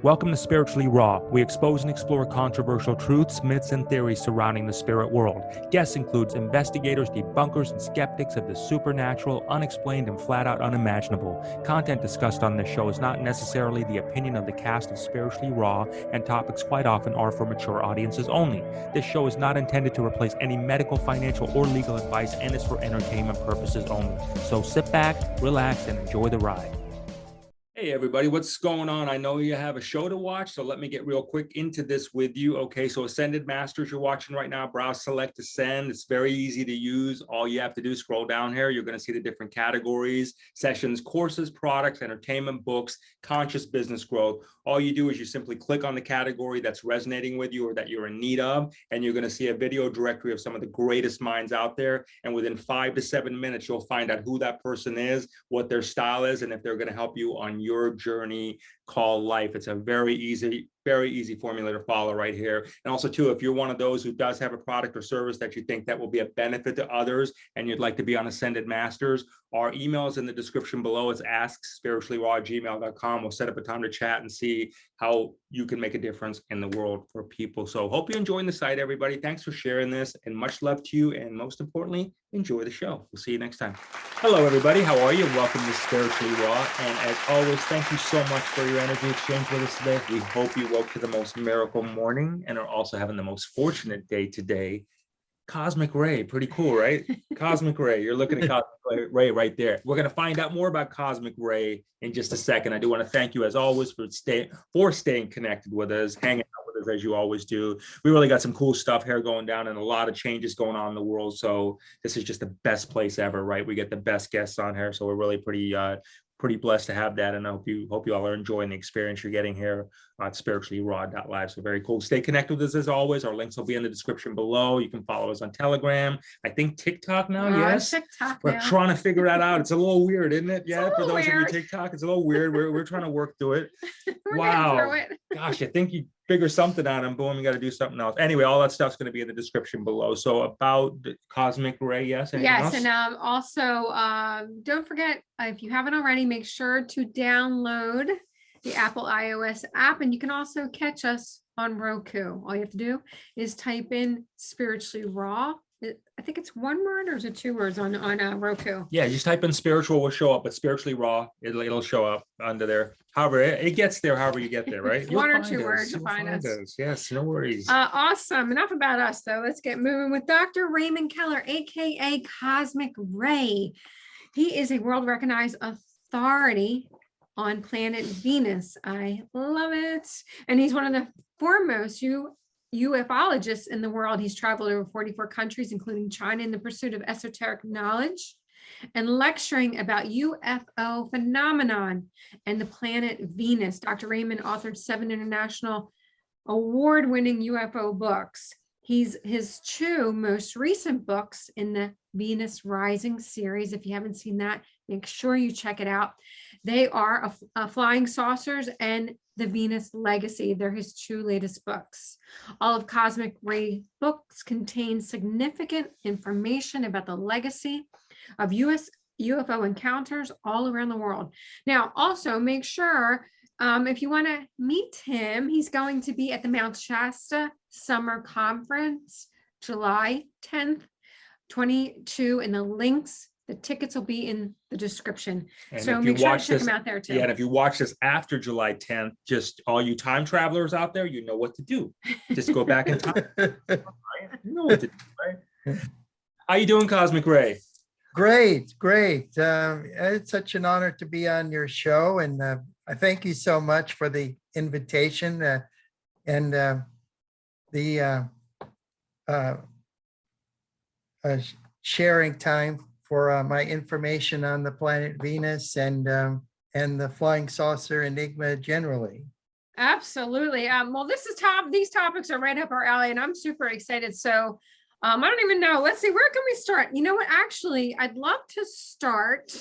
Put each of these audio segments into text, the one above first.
Welcome to Spiritually Raw. We expose and explore controversial truths, myths, and theories surrounding the spirit world. Guests includes investigators, debunkers, and skeptics of the supernatural, unexplained, and flat-out unimaginable. Content discussed on this show is not necessarily the opinion of the cast of Spiritually Raw, and topics quite often are for mature audiences only. This show is not intended to replace any medical, financial, or legal advice and is for entertainment purposes only. So sit back, relax, and enjoy the ride. Hey everybody, what's going on? I know you have a show to watch, so let me get real quick into this with you. Okay, so Ascended Masters you're watching right now, browse, select, ascend. It's very easy to use. All you have to do is scroll down here. You're going to see the different categories, sessions, courses, products, entertainment, books, conscious business growth. All you do is you simply click on the category that's resonating with you or that you're in need of, and you're going to see a video directory of some of the greatest minds out there. And within 5 to 7 minutes, you'll find out who that person is, what their style is, and if they're going to help you on your journey called life. It's a very easy formula to follow right here. And also too, if you're one of those who does have a product or service that you think that will be a benefit to others and you'd like to be on Ascended Masters, our email is in the description below. It's askspirituallyraw@gmail.com. We'll set up a time to chat and see how you can make a difference in the world for people. So hope you're enjoying the site, everybody. Thanks for sharing this, and much love to you. And most importantly, enjoy the show. We'll see you next time. Hello, everybody. How are you? Welcome to Spiritually Raw. And as always, thank you so much for your energy exchange with us today. We hope you woke to the most miracle morning and are also having the most fortunate day today. Cosmic Ray, pretty cool, right? Cosmic Ray, you're looking at Cosmic Ray right there. We're going to find out more about Cosmic Ray in just a second. I do want to thank you as always for staying connected with us, hanging out with us as you always do. We really got some cool stuff here going down and a lot of changes going on in the world. So this is just the best place ever, right? We get the best guests on here. So we're really pretty blessed to have that, and I hope you all are enjoying the experience you're getting here at spirituallyraw.live. So very cool. Stay connected with us as always. Our links will be in the description below. You can follow us on Telegram. I think TikTok now. Yes, TikTok we're now. Trying to figure that out. It's a little weird, isn't it? Yeah, For those weird. of you TikTok, it's a little weird. We're trying to work through it. Wow. Gosh, I think you figure something out and boom, you got to do something else. Anyway, all that stuff's going to be in the description below. So about the Cosmic Ray, yes. Yes, else? and also don't forget, if you haven't already, make sure to download the Apple iOS app, and you can also catch us on Roku. All you have to do is type in Spiritually Raw. I think it's one word, or is it 2 words on Roku? Yeah, just type in spiritual, will show up, but Spiritually Raw, it'll show up under there. However, it gets there, however you get there, right? 1 or 2 words to find us. Yes, no worries. Awesome. Enough about us, though. Let's get moving with Dr. Raymond Keller, a.k.a. Cosmic Ray. He is a world-recognized authority on planet Venus. I love it. And he's one of the foremost ufologists in the world. He's traveled over 44 countries, including China, in the pursuit of esoteric knowledge and lecturing about UFO phenomenon and the planet Venus. Dr. Raymond authored 7 international award-winning UFO books. His 2 most recent books in the Venus Rising series. If you haven't seen that, make sure you check it out. They are Flying Saucers and The Venus Legacy. They're his 2 latest books. All of Cosmic Ray books contain significant information about the legacy of U.S. UFO encounters all around the world. Now, also make sure if you want to meet him, he's going to be at the Mount Shasta Summer Conference, July 10th, 22, and the tickets will be in the description. And so make sure to check them out there too. Yeah, and if you watch this after July 10th, just all you time travelers out there, you know what to do. Just go back in time. You know what to do, right? How you doing, Cosmic Ray? Great. It's such an honor to be on your show, and I thank you so much for the invitation and the sharing time for my information on the planet Venus and the flying saucer enigma generally. Absolutely. Well, these topics are right up our alley, and I'm super excited. So I don't even know. Let's see, where can we start? You know what? Actually, I'd love to start.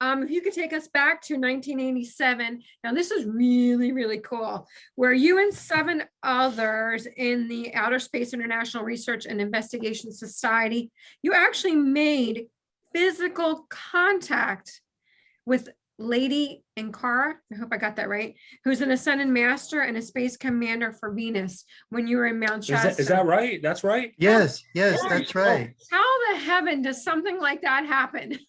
If you could take us back to 1987. Now, this is really, really cool, where you and 7 others in the Outer Space International Research and Investigation Society, you actually made physical contact with Lady Ankara, I hope I got that right, who's an ascended master and a space commander for Venus when you were in Mount Shasta. Is that right? That's right. Yes, Yeah. that's right. How the heaven does something like that happen?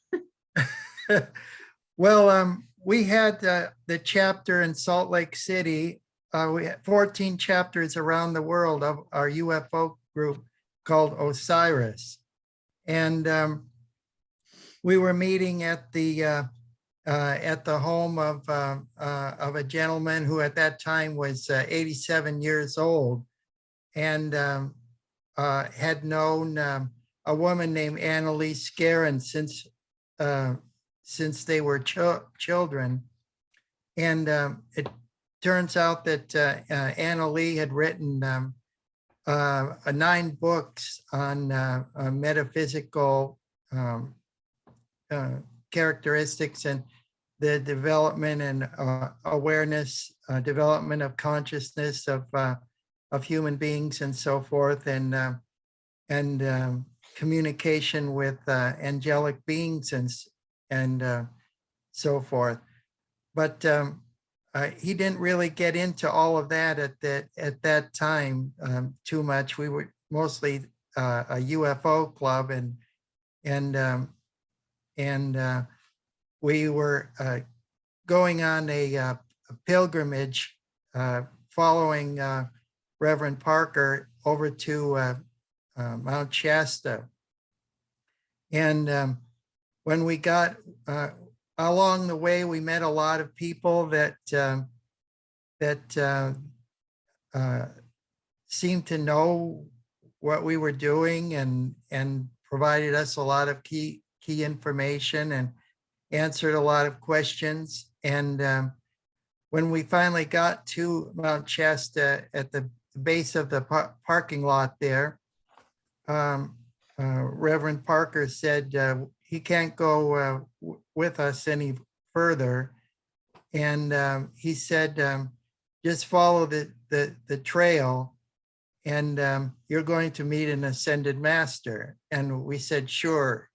Well, we had the chapter in Salt Lake City. We had 14 chapters around the world of our UFO group called Osiris. And we were meeting at the home of a gentleman who at that time was 87 years old, and had known a woman named Annalise Guerin since they were children. And it turns out that Annalise had written 9 books on metaphysical characteristics and the development and awareness, development of consciousness of human beings and so forth, and communication with angelic beings and so forth. But he didn't really get into all of that at that time too much. We were mostly a UFO club, and we were going on a pilgrimage following Reverend Parker over to Mount Shasta. And when we got along the way, we met a lot of people that seemed to know what we were doing and provided us a lot of key information and answered a lot of questions. And when we finally got to Mount Shasta at the base of the parking lot there, Reverend Parker said he can't go with us any further. And he said, just follow the trail and you're going to meet an ascended master. And we said, sure.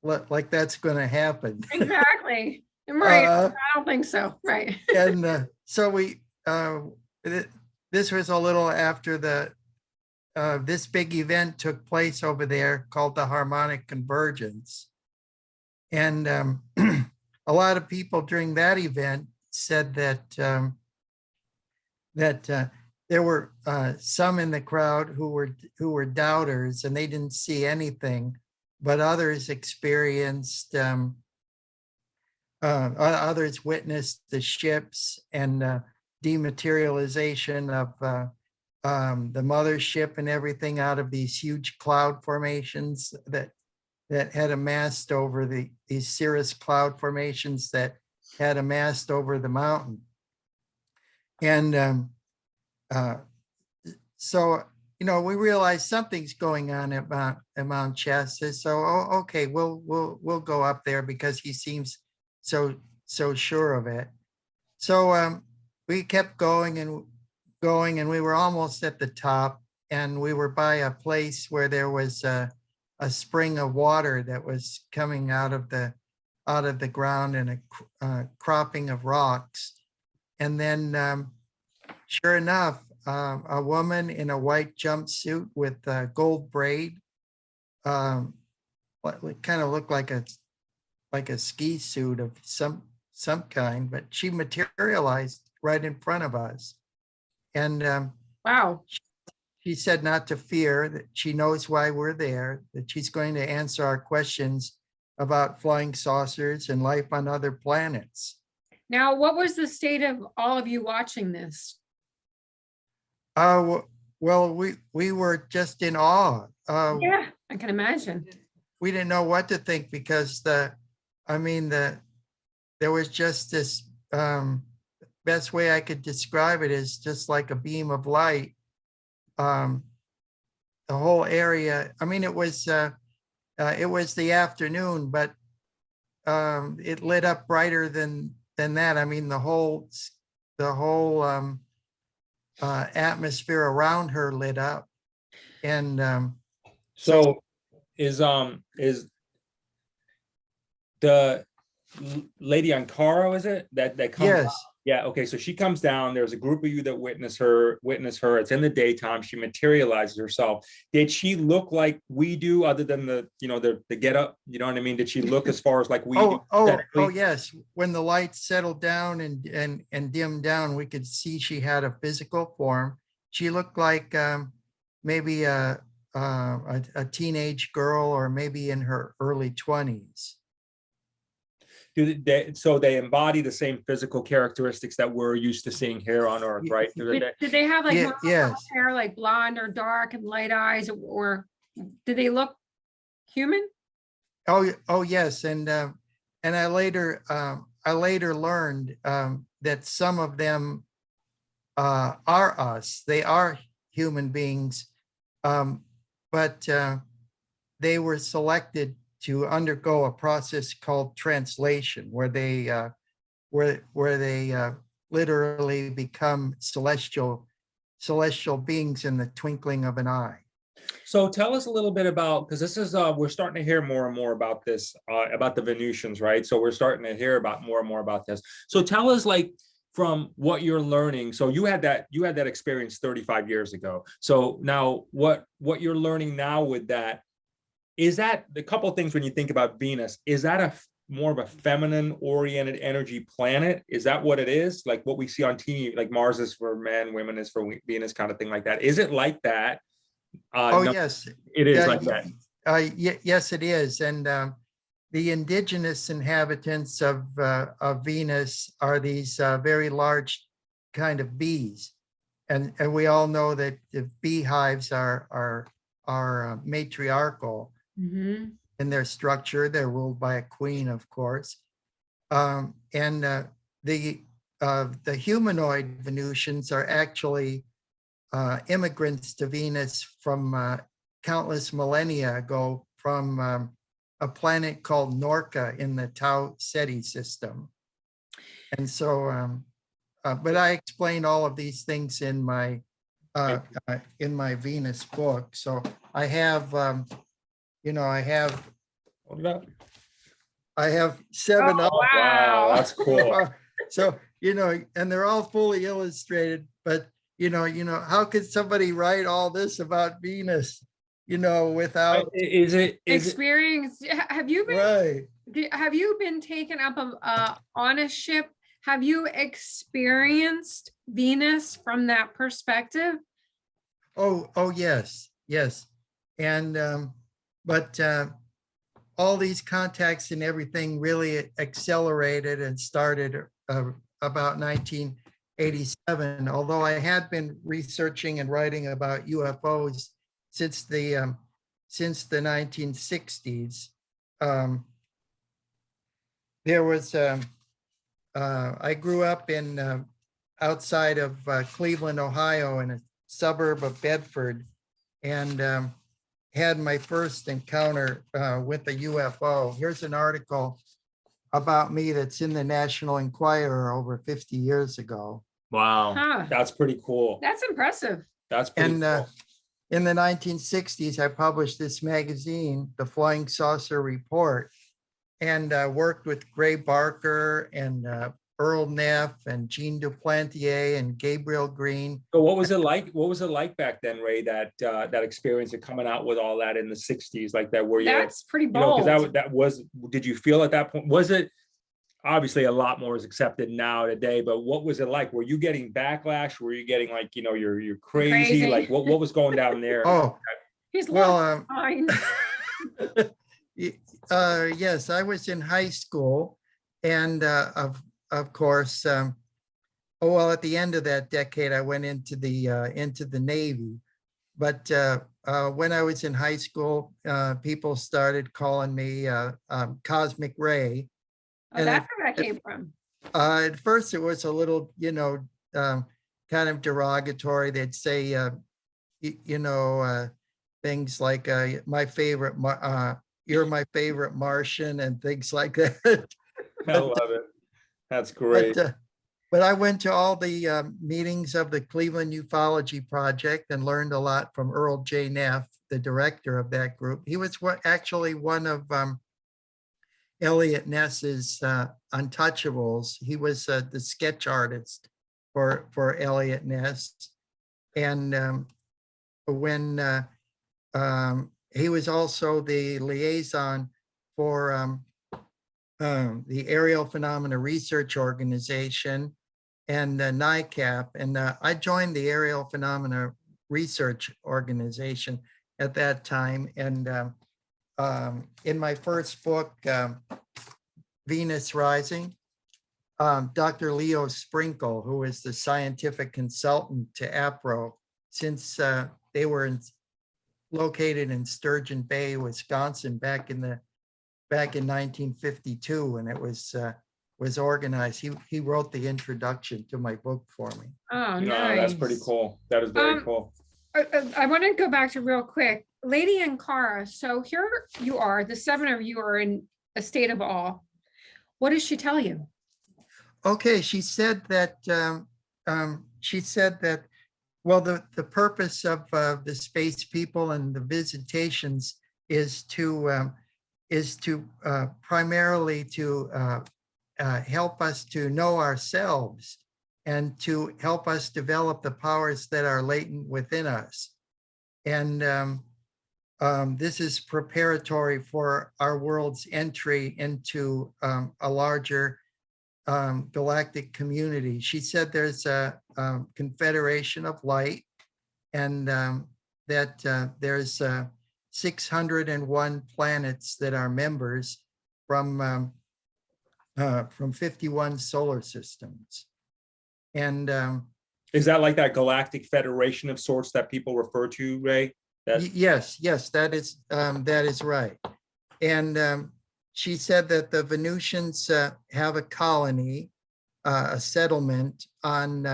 Like that's going to happen. Exactly. Right. I don't think so. Right. And so we, this was a little after this big event took place over there called the Harmonic Convergence. And a lot of people during that event said that there were some in the crowd who were doubters and they didn't see anything, but others experienced, others witnessed the ships and dematerialization of the mothership and everything out of these huge cloud formations that had amassed over these cirrus cloud formations that had amassed over the mountain. And so, you know, we realized something's going on at Mount Shasta. So, okay, we'll go up there because he seems so sure of it. So we kept going, and we were almost at the top, and we were by a place where there was a spring of water that was coming out of the ground and a cropping of rocks. And then sure enough, a woman in a white jumpsuit with gold braid, kind of looked like a ski suit of some kind, but she materialized right in front of us. And wow. She said not to fear, that she knows why we're there, that she's going to answer our questions about flying saucers and life on other planets. Now, what was the state of all of you watching this? Well, we were just in awe. Yeah, I can imagine. We didn't know what to think because there was just this, best way I could describe it is just like a beam of light. The whole area, I mean, it was the afternoon, but it lit up brighter than that. I mean, the whole atmosphere around her lit up. And so is the lady Ankara, is it? That comes Yes. out? Yeah, okay. So she comes down. There's a group of you that witness her. It's in the daytime. She materializes herself. Did she look like we do, other than the get up? You know what I mean? Did she look as far as like we do? Oh, aesthetically? yes. When the lights settled down and dimmed down, we could see she had a physical form. She looked like maybe a teenage girl, or maybe in her early 20s. So they embody the same physical characteristics that we're used to seeing here on Earth, right? Did they have like Yeah, normal yes. hair, like blonde or dark and light eyes, or did they look human? Oh, yes. And I later learned that some of them are us. They are human beings, but they were selected to undergo a process called translation, where they literally become celestial beings in the twinkling of an eye. So tell us a little bit about, because this is we're starting to hear more and more about this, about the Venusians, right? So we're starting to hear about more and more about this. So tell us, like, from what you're learning. So you had that experience 35 years ago. So now what you're learning now with that, is that the couple of things when you think about Venus, is that a more of a feminine oriented energy planet? Is that what it is? Like what we see on TV, like Mars is for men, women is for Venus, kind of thing like that. Is it like that? Oh, No, yes. it is Yeah, like that. yes, it is. And the indigenous inhabitants of Venus are these very large kind of bees. And we all know that the beehives are matriarchal Mhm. in their structure. They're ruled by a queen, of course. And the humanoid Venusians are actually immigrants to Venus from countless millennia ago, from a planet called Norca in the Tau Ceti system. And so, but I explain all of these things in my Venus book. So I have, Hold it up. I have 7 Oh, wow. That's cool. So, and they're all fully illustrated, but how could somebody write all this about Venus, without, Is it Experience. Have you been right? have you been taken up on a ship? Have you experienced Venus from that perspective? Oh, yes. And, but all these contacts and everything really accelerated and started about 1987, although I had been researching and writing about UFOs since the 1960s. There was, I grew up in outside of Cleveland, Ohio, in a suburb of Bedford, and had my first encounter with a UFO. Here's an article about me that's in the National Enquirer over 50 years ago. Wow, Huh. that's pretty cool. That's impressive. That's pretty And cool. in the 1960s, I published this magazine, The Flying Saucer Report, and worked with Gray Barker and Earl Neff and Jean Duplantier and Gabriel Green. So what was it like? What was it like back then, Ray? That experience of coming out with all that in the 60s, like that? Were you? That's pretty You know, bold. because that was. Did you feel at that point? Was it? Obviously, a lot more is accepted now today. But what was it like? Were you getting backlash? Were you getting like, you're crazy? Like what was going down there? Oh, He's well, fine. yes, I was in high school, and of course, well, at the end of that decade, I went into the Navy. But when I was in high school, people started calling me Cosmic Ray. Oh, And that's where that came from. At first, it was a little, kind of derogatory. They'd say, things like my favorite, you're my favorite Martian, and things like that. I love it. That's great. But I went to all the meetings of the Cleveland Ufology Project and learned a lot from Earl J. Neff, the director of that group. He was actually one of Elliot Ness's Untouchables. He was the sketch artist for Elliot Ness. And when he was also the liaison for the Aerial Phenomena Research Organization and NICAP. And I joined the Aerial Phenomena Research Organization at that time. And in my first book, Venus Rising, Dr. Leo Sprinkle, who is the scientific consultant to APRO, since they were located in Sturgeon Bay, Wisconsin, back in 1952, when it was organized. He wrote the introduction to my book for me. Oh, No, nice. that's pretty cool. That is very cool. I want to go back to real quick, Lady and Cara. So here you are, the seven of you are in a state of awe. What does she tell you? Okay, she said that well, the purpose of the space people and the visitations is to primarily to help us to know ourselves and to help us develop the powers that are latent within us. And this is preparatory for our world's entry into a larger galactic community. She said there's a confederation of light, and that there's 601 planets that are members from 51 solar systems. And Is that like that Galactic Federation of sorts that people refer to, Ray? yes, that is right. And she said that the Venusians have a colony, a settlement on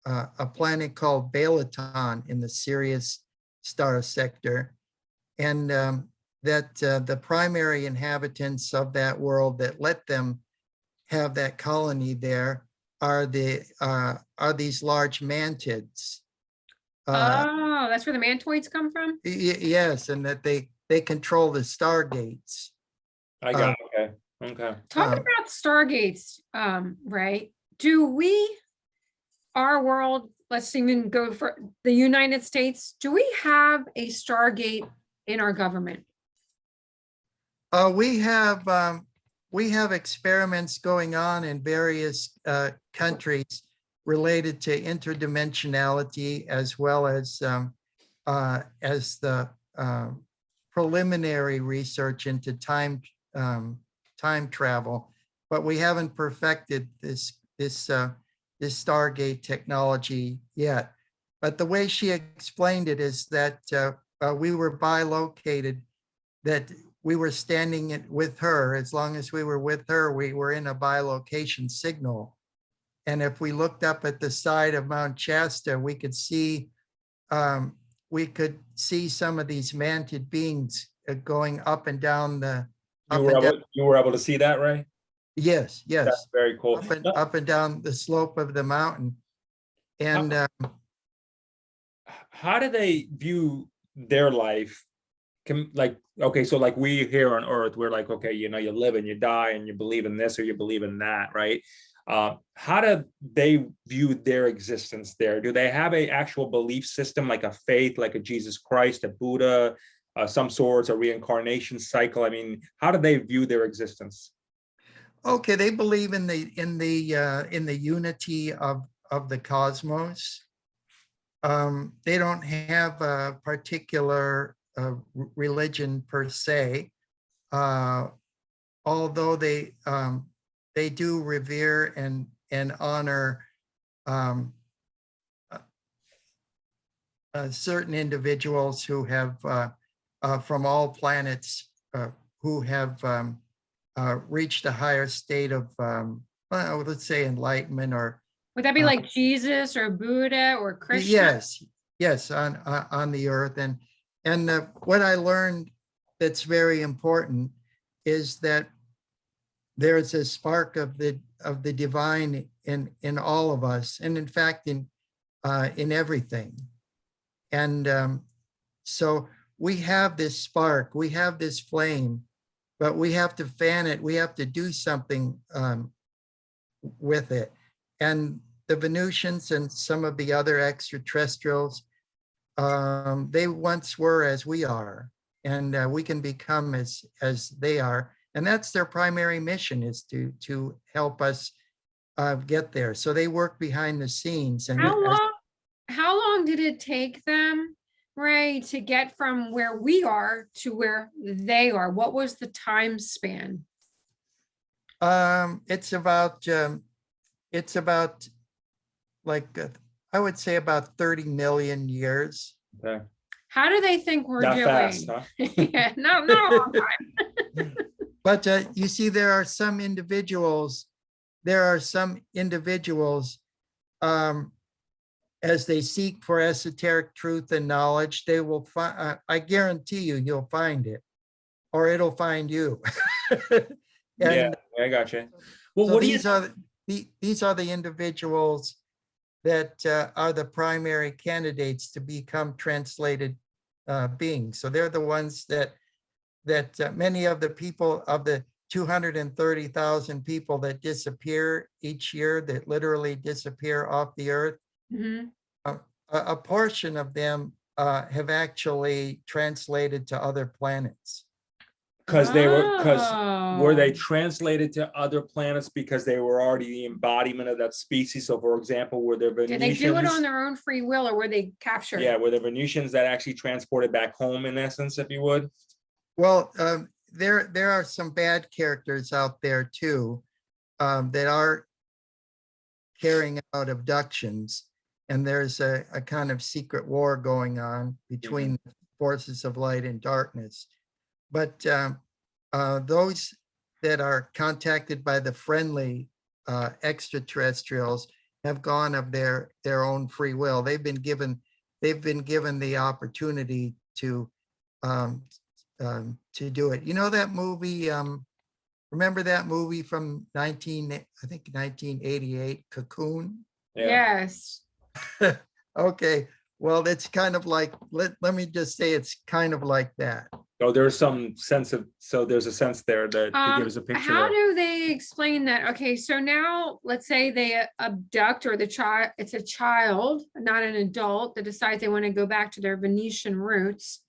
a planet called Balaton in the Sirius star sector, and that the primary inhabitants of that world that let them have that colony there are these large mantids. Oh, that's where the mantoids come from? Yes, and that they control the stargates. I got it. Okay. Talking about stargates, Ray, do we, our world, let's even go for the United States, do we have a stargate in our government? We have experiments going on in various countries related to interdimensionality, as well as the preliminary research into time travel, but we haven't perfected this Stargate technology yet. But the way she explained it is that we were bilocated, that we were standing with her. As long as we were with her, we were in a bilocation signal. And if we looked up at the side of Mount Shasta, we could see some of these mantid beings going up and down the. You were able to see that, Ray? Yes. That's very cool. Up and down the slope of the mountain. And how do they view their life? Okay, so like we here on Earth, we're like, okay, you live and you die and you believe in this or you believe in that, right? How do they view their existence there? Do they have an actual belief system, like a faith, like a Jesus Christ, a Buddha, some sorts, a reincarnation cycle? I mean, how do they view their existence? Okay, they believe in the unity of the cosmos. They don't have a particular religion per se, although they do revere and honor certain individuals who have from all planets who have reached a higher state of let's say enlightenment, or Would that be like Jesus or Buddha or Krishna? Yes, on the earth. And what I learned that's very important is that there's a spark of the divine in all of us, and in fact in everything. And so we have this spark, we have this flame, but we have to fan it. We have to do something with it. And the Venusians and some of the other extraterrestrials, they once were as we are, and we can become as they are. And that's their primary mission, is to help us get there. So they work behind the scenes. And How long did it take them, Ray, to get from where we are to where they are? What was the time span? it's about like I would say about 30 million years. Okay. How do they think we're Not doing? fast, huh? Yeah, no, not a long time. But you see, there are some individuals, as they seek for esoteric truth and knowledge, they will find, I guarantee you'll find it, or it'll find you. Yeah, I got you. Well, So what do you? these are the individuals that are the primary candidates to become translated beings. So they're the ones that many of the people, of the 230,000 people that disappear each year, that literally disappear off the earth, Mhm. a portion of them have actually translated to other planets. Because were they Oh. translated to other planets because they were already the embodiment of that species? So, for example, were there Did they do it on Venusians? their own free will, or were they captured? Yeah, were there Venusians that actually transported back home, in essence, if you would? Well, there are some bad characters out there too, that are carrying out abductions, and there's a kind of secret war going on between forces of light and darkness. But those that are contacted by the friendly extraterrestrials have gone of their own free will. They've been given the opportunity to do it. You know that movie? Remember that movie from 1988, Cocoon? Yeah. Yes. Okay, well, it's kind of like, let me just say, it's kind of like that. So there's some sense of, so there's a sense there that to give us a picture. How do they explain that? Okay, so now let's say they abduct, or it's a child, not an adult, that decides they want to go back to their Venetian roots.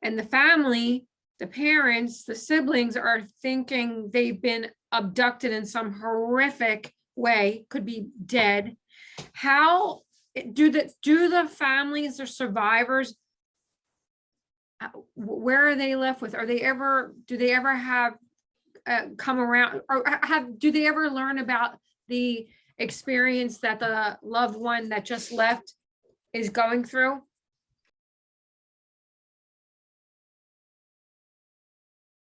And the family, the parents, the siblings are thinking they've been abducted in some horrific way, could be dead. How do the families or survivors, where are they left with? Do they ever have come around, or do they ever learn about the experience that the loved one that just left is going through?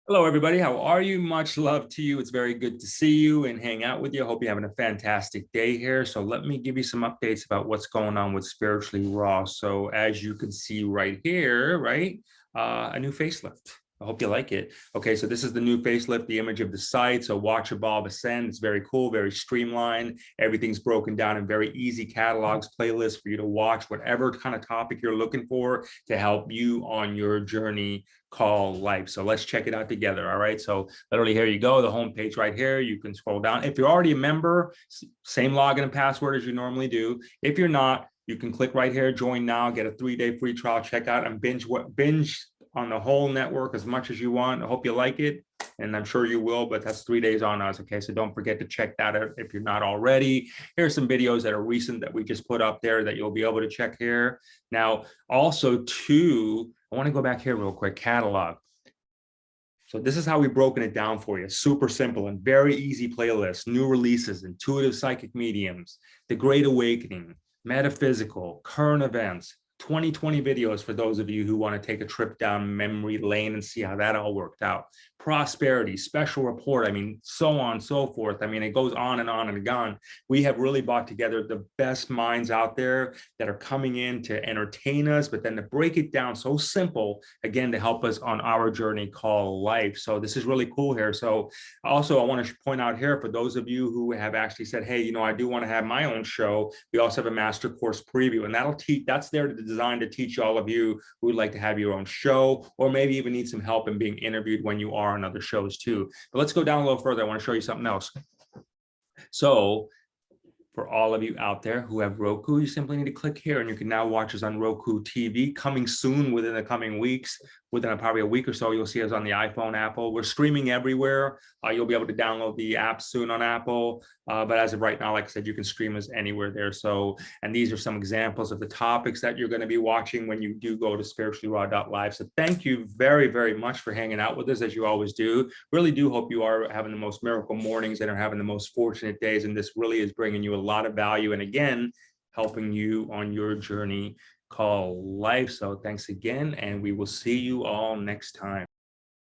Hello, everybody. How are you? Much love to you. It's very good to see you and hang out with you. I hope you're having a fantastic day here. So let me give you some updates about what's going on with Spiritually Raw. So as you can see right here, right, a new facelift. I hope you like it. Okay, so this is the new facelift, the image of the site. So watch Evolve Ascend. It's very cool, very streamlined. Everything's broken down in very easy catalogs, playlists for you to watch whatever kind of topic you're looking for to help you on your journey called life. So let's check it out together. All right. So literally, here you go. The home page right here. You can scroll down. If you're already a member, same login and password as you normally do. If you're not, you can click right here, join now, get a 3-day free trial, check out and binge on the whole network as much as you want. I hope you like it, and I'm sure you will, but that's 3 days on us. Okay, so don't forget to check that out if you're not already. Here's some videos that are recent that we just put up there that you'll be able to check here. Now, also too, I want to go back here real quick, catalog. So this is how we've broken it down for you. Super simple and very easy playlist. New releases, intuitive psychic mediums, the Great Awakening, metaphysical, current events, 2020 videos for those of you who want to take a trip down memory lane and see how that all worked out. Prosperity, special report, I mean, so on and so forth. I mean, it goes on and on and on. We have really brought together the best minds out there that are coming in to entertain us, but then to break it down so simple, again, to help us on our journey called life. So this is really cool here. So also, I want to point out here for those of you who have actually said, hey, you know, I do want to have my own show. We also have a master course preview, and that'll teach, that's there to designed to teach all of you who would like to have your own show, or maybe even need some help in being interviewed when you are on other shows too. But let's go down a little further. I want to show you something else. So for all of you out there who have Roku, you simply need to click here and you can now watch us on Roku TV. Coming soon, within the coming weeks, within probably a week or so, you'll see us on the iPhone, Apple. We're streaming everywhere. You'll be able to download the app soon on Apple. But as of right now, like I said, you can stream us anywhere there. So, and these are some examples of the topics that you're going to be watching when you do go to spirituallyraw.live. So thank you very, very much for hanging out with us, as you always do. Really do hope you are having the most miracle mornings and are having the most fortunate days. And this really is bringing you a lot of value. And again, helping you on your journey called life. So thanks again, and we will see you all next time.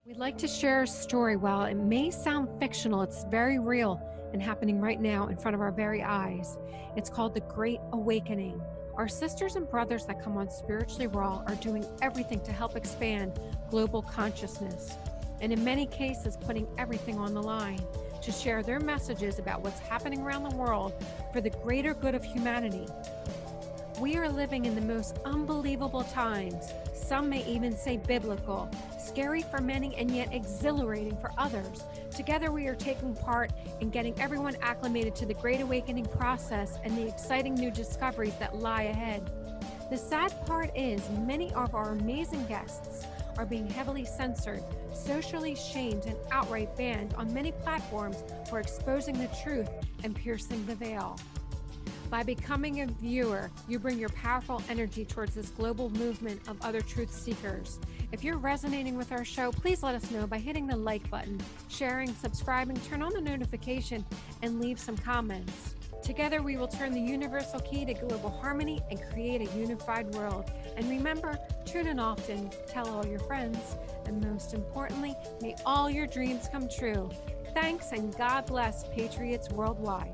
We'd like to share a story. While it may sound fictional, it's very real and happening right now in front of our very eyes. It's called The Great Awakening. Our sisters and brothers that come on Spiritually Raw are doing everything to help expand global consciousness, and in many cases putting everything on the line to share their messages about what's happening around the world for the greater good of humanity. We are living in the most unbelievable times. Some may even say biblical, scary for many and yet exhilarating for others. Together we are taking part in getting everyone acclimated to the Great Awakening process and the exciting new discoveries that lie ahead. The sad part is many of our amazing guests are being heavily censored, socially shamed, and outright banned on many platforms for exposing the truth and piercing the veil. By becoming a viewer, you bring your powerful energy towards this global movement of other truth seekers. If you're resonating with our show, please let us know by hitting the like button, sharing, subscribing, turn on the notification, and leave some comments. Together, we will turn the universal key to global harmony and create a unified world. And remember, tune in often, tell all your friends, and most importantly, may all your dreams come true. Thanks, and God bless Patriots worldwide.